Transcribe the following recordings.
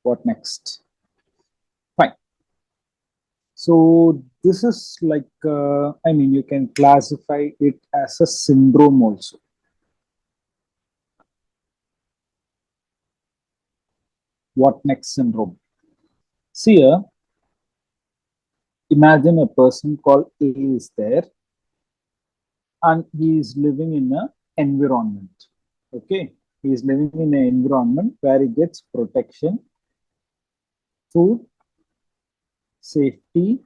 What next? Fine. So this is like, I mean, you can classify it as a syndrome also. What next syndrome? See here, imagine a person called A is there and he is living in an environment. Okay, he is living in an environment where he gets protection, food, safety,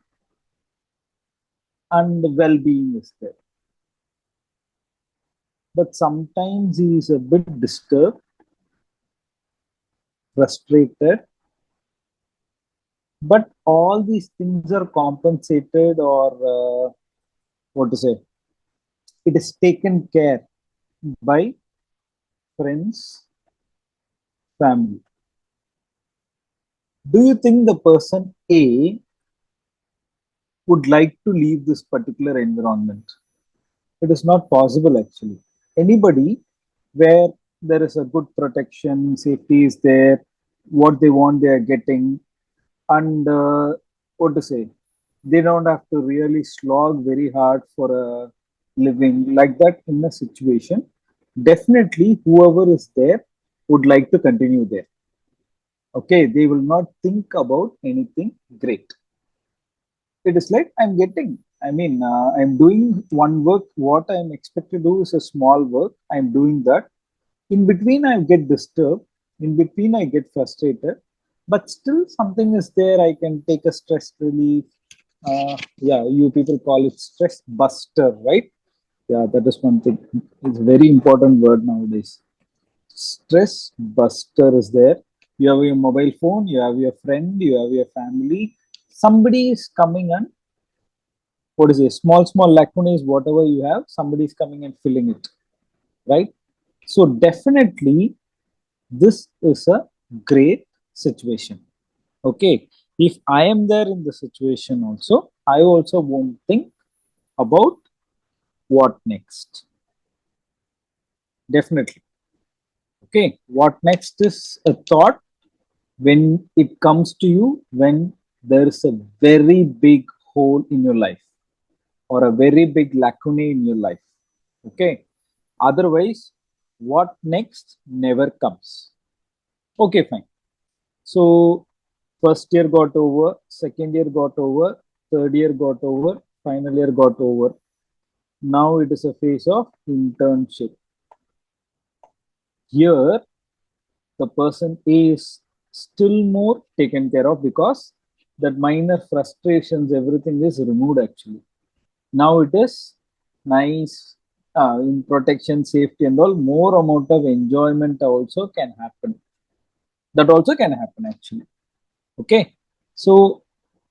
and well-being is there. But sometimes he is a bit disturbed, frustrated, but all these things are compensated or what to say, it is taken care by friends, family. Do you think the person A would like to leave this particular environment? It is not possible actually. Anybody where there is a good protection, safety is there, what they want they are getting, and what to say, they don't have to really slog very hard for a living like that in a situation. Definitely, whoever is there would like to continue there. Okay, they will not think about anything great. It is like I'm doing one work. What I'm expected to do is a small work. I'm doing that. In between I get disturbed, in between I get frustrated, but still something is there. I can take a stress relief. Yeah, you people call it stress buster, right? Yeah, that is one thing. It's a very important word nowadays. Stress buster is there. You have your mobile phone, you have your friend, you have your family. Somebody is coming and what is it? Small lacunae, whatever you have, somebody is coming and filling it, right? So definitely this is a great situation. Okay. If I am there in the situation also, I also won't think about what next. Definitely. Okay. What next is a thought when it comes to you when there is a very big hole in your life or a very big lacunae in your life. Okay. Otherwise, what next never comes. Okay, fine. So, first year got over, second year got over, third year got over, final year got over. Now it is a phase of internship. Here, the person is still more taken care of because that minor frustrations, everything is removed actually. Now it is nice in protection, safety, and all. More amount of enjoyment also can happen. That also can happen actually. Okay. So,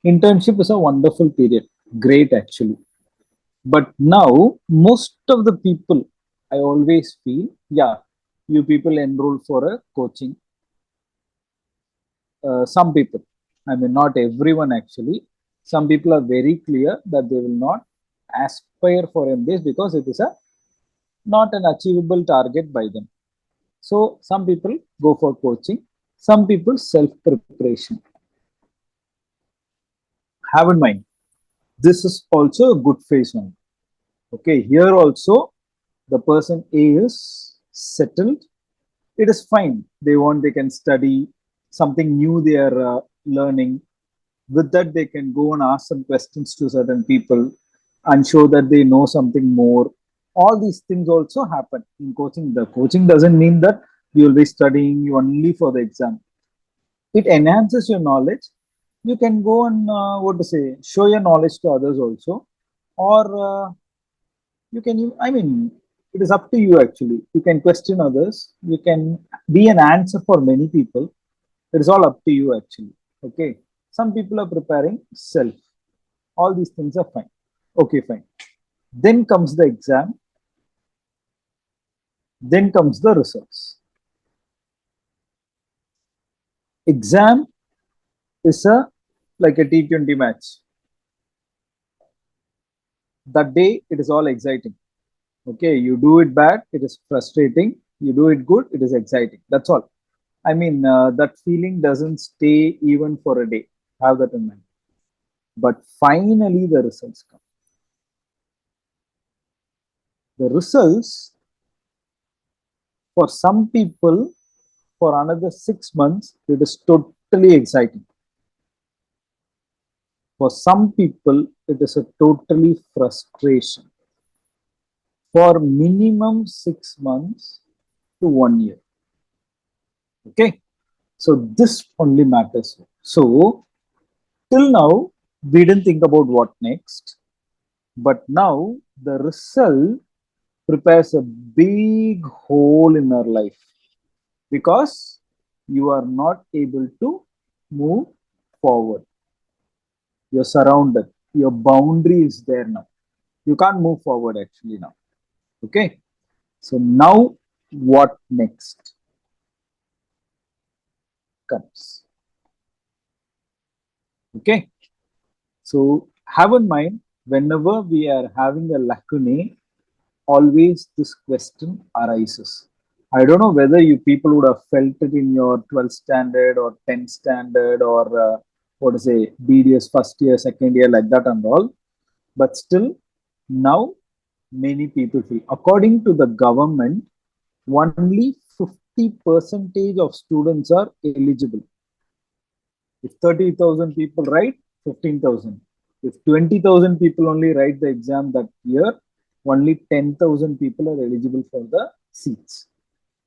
internship is a wonderful period. Great actually. But now, most of the people, I always feel, yeah, you people enroll for a coaching. Some people, I mean, not everyone actually. Some people are very clear that they will not aspire for MBA because it is a not an achievable target by them. So some people go for coaching, some people self preparation. Have in mind, this is also a good phase one. Okay, here also the person A is settled. It is fine. They want, they can study something new, they are learning. With that, they can go and ask some questions to certain people and show that they know something more. All these things also happen in coaching. The coaching doesn't mean that you will be studying only for the exam. It enhances your knowledge. You can go and what to say, show your knowledge to others also, or you can. I mean, it is up to you actually. You can question others. You can be an answer for many people. It is all up to you actually. Okay. Some people are preparing self. All these things are fine. Okay, fine. Then comes the exam. Then comes the results. Exam is a like a T20 match. That day it is all exciting. Okay, you do it bad, it is frustrating. You do it good, it is exciting. That's all. I mean, that feeling doesn't stay even for a day. Have that in mind. But finally, the results come. The results, for some people, for another 6 months, it is totally exciting. For some people, it is a totally frustration. For minimum 6 months to 1 year. Okay. So this only matters. So till now, we didn't think about what next. But now the result prepares a big hole in our life because you are not able to move forward. You're surrounded. Your boundary is there now. You can't move forward actually now. Okay. So now what next comes? Okay. So have in mind whenever we are having a lacunae, always this question arises. I don't know whether you people would have felt it in your 12th standard or 10th standard or what to say, BDS first year, second year, like that and all. But still, now many people feel. According to the government, only 50 percentage of students are eligible. If 30,000 people write, 15,000. If 20,000 people only write the exam that year, only 10,000 people are eligible for the seats.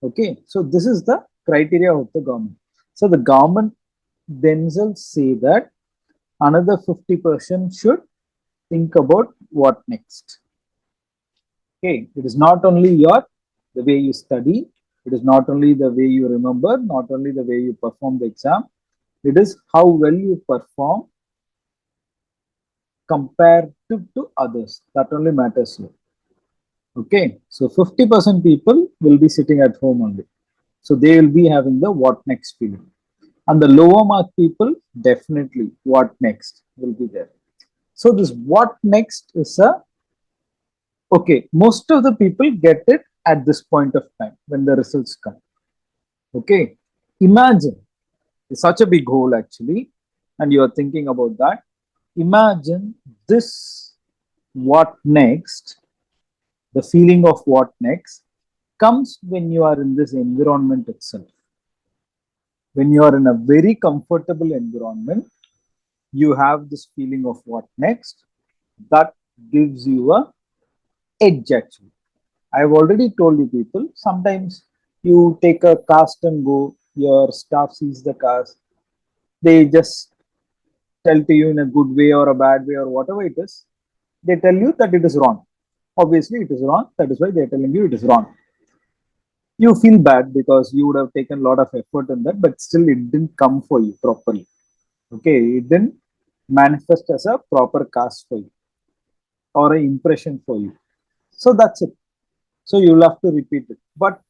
Okay, so this is the criteria of the government. So the government themselves say that another 50% should think about what next. Okay, it is not only the way you study, it is not only the way you remember, not only the way you perform the exam, it is how well you perform compared to others. That only matters here. Okay, so 50% people will be sitting at home only. So they will be having the what next feeling. And the lower mark people, definitely what next will be there. So this what next is a, okay, most of the people get it at this point of time when the results come. Okay, imagine it's such a big hole actually, and you are thinking about that. Imagine this what next, the feeling of what next comes when you are in this environment itself. When you are in a very comfortable environment, you have this feeling of what next. That gives you a edge actually. I've already told you people, sometimes you take a cast and go, your staff sees the cast, they just tell to you in a good way or a bad way or whatever it is, they tell you that it is wrong. Obviously, it is wrong. That is why they are telling you it is wrong. You feel bad because you would have taken a lot of effort in that, but still it didn't come for you properly. Okay, it didn't manifest as a proper cast for you or an impression for you. So that's it. So you'll have to repeat it. But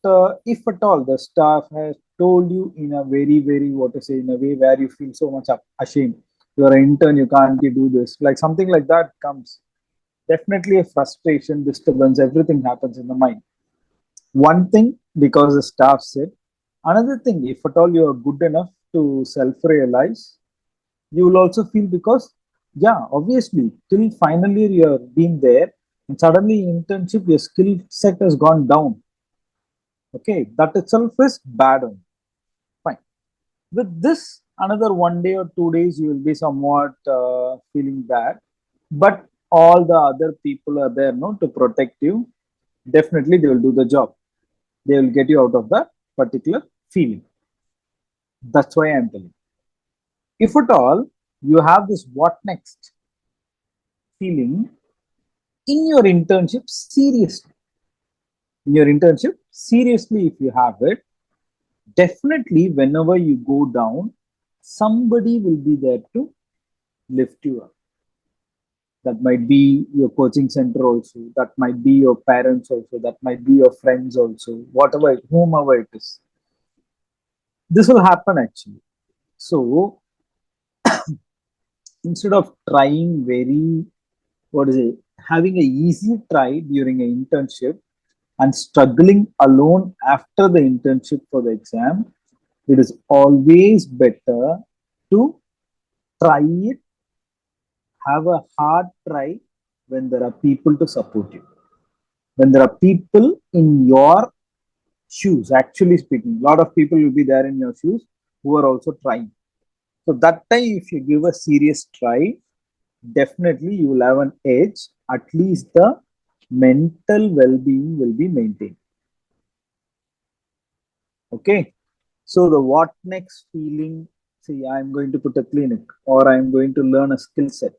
if at all the staff has told you in a very, very, what to say, in a way where you feel so much ashamed, you're an intern, you can't do this, like something like that comes, definitely a frustration, disturbance, everything happens in the mind. One thing, because the staff said. Another thing, if at all you are good enough to self realize, you will also feel because, yeah, obviously, till final year you have been there, and suddenly internship, your skill set has gone down. Okay, that itself is bad on. Fine. With this, another 1 day or 2 days, you will be somewhat feeling bad, but all the other people are there, no, to protect you. Definitely, they will do the job. They will get you out of that particular feeling. That's why I'm telling. If at all you have this what next feeling in your internship, seriously, if you have it, definitely whenever you go down, somebody will be there to lift you up. That might be your coaching center also, that might be your parents also, that might be your friends also, whatever, whomever it is. This will happen actually. So instead of trying very, what is it, having a easy try during an internship and struggling alone after the internship for the exam, It is always better to try it, have a hard try when there are people to support you. When there are people in your shoes, actually speaking, a lot of people will be there in your shoes who are also trying. So that time, if you give a serious try, definitely you will have an edge. At least the mental well-being will be maintained. Okay. So the what next feeling, see, I'm going to put a clinic, or I'm going to learn a skill set,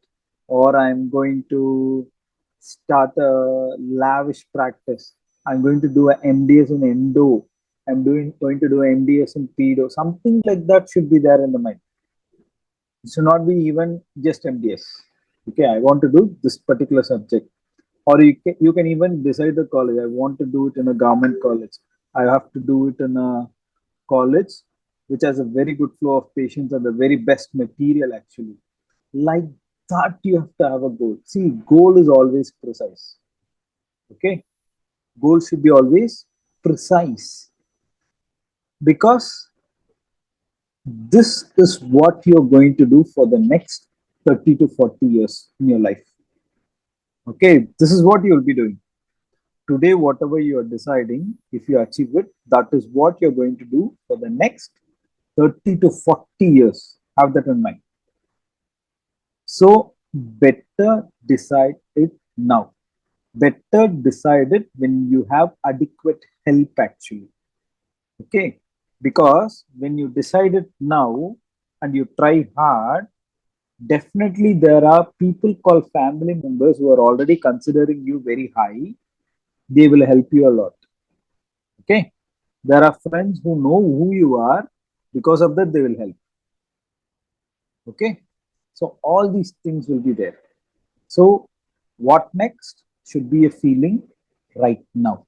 or I'm going to start a lavish practice. I'm going to do a MDS in endo. Going to do a MDS in pedo. Something like that should be there in the mind. It should not be even just MDS. Okay, I want to do this particular subject. Or you can even decide the college. I want to do it in a government college. I have to do it in a college which has a very good flow of patients and the very best material actually. Like that, you have to have a goal. See, goal is always precise. Okay, goal should be always precise, because this is what you're going to do for the next 30 to 40 years in your life. Okay, this is what you'll be doing today. Whatever you are deciding, if you achieve it, that is what you're going to do for the next 30 to 40 years. Have that in mind. So better decide it now. Better decide it when you have adequate help actually. Okay. Because when you decide it now and you try hard, definitely there are people called family members who are already considering you very high. They will help you a lot. Okay. There are friends who know who you are. Because of that, they will help. Okay. So all these things will be there. So what next should be a feeling right now.